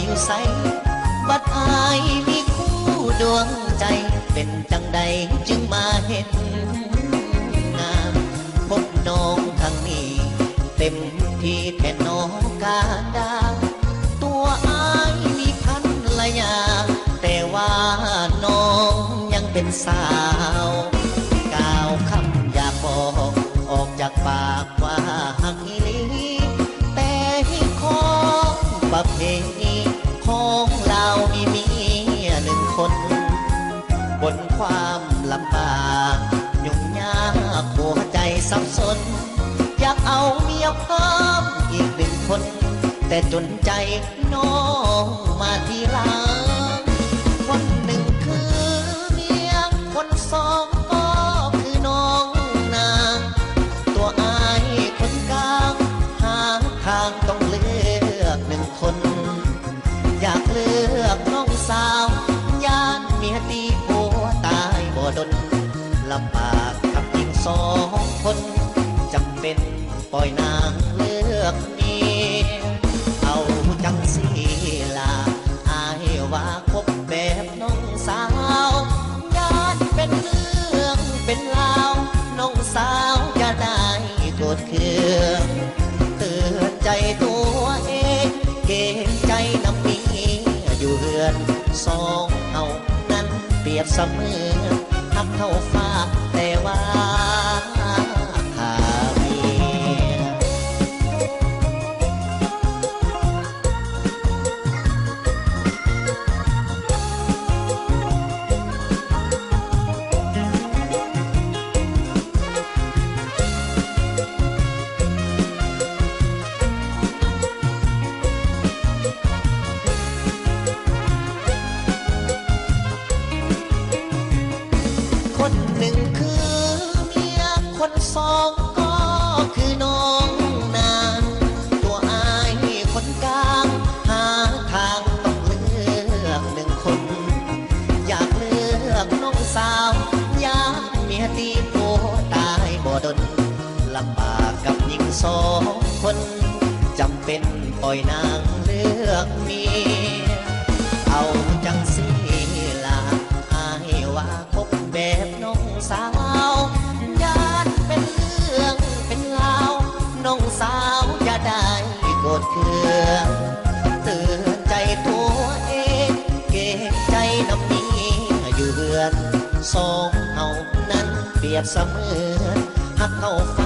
อยู่ไสบัดอายมีคู่ดวงใจเป็นจังใดจึงมาเห็นงามพบน้องทางนี้เต็มที่แทนน้องกาดาตัวอายมีพันละยาแต่ว่าน้องยังเป็นสาวก้าวคำอยากบอกออกจากปากว่าหักอีหลีแต่ของประเพณีของเรามีเมียหนึ่งคนบนความลำบากยุ่งยากหัวใจสับสนอยากเอาเมียเพิ่มอีกหนึ่งคนแต่จนใจน้องมาทีหลังคนหนึ่งคือเมียคนสองก็คือน้องนางตัวอายคนกลางหาทางต้องเลือกหนึ่งคนอยากเลือกน้องสาวย่านเมียตีผัวตายบ่ดนลำบากกับหญิงสองคนจำเป็นปล่อยนางเลือกเมียเอาจังสีลาอายว่าคบแบบน้องสาวย่านเป็นเรื่องเป็นราวน้องสาวจะได้โกรธเคืองเตือนใจตัวเองเกรงใจน้ำมีอยู่เรือนสองเอานั้นเปรียบเสมือนหักเท่าฟ้าแต่ว่าขาเมียคนหนึ่งคือเมียคนสองก็คือน้องนางตัวอายคนกลางหาทางต้องเลือกหนึ่งคนอยากเลือกน้องสาวอยากเมียตีผัวตายบ่ดนลำบากกับหญิงสองคนจำเป็นปล่อยนางเลือกเมียเอาจังสีลาอายว่าคบแบบน้องสาวญาติเป็นเรื่องเป็นราวน้องสาวจะได้โกรธเคืองเตือนใจตัวเองเกรงใจน้ำนี้อยู่เรือนสองเฮานั้นเปรียบเสมือนหักเท่าฟ้า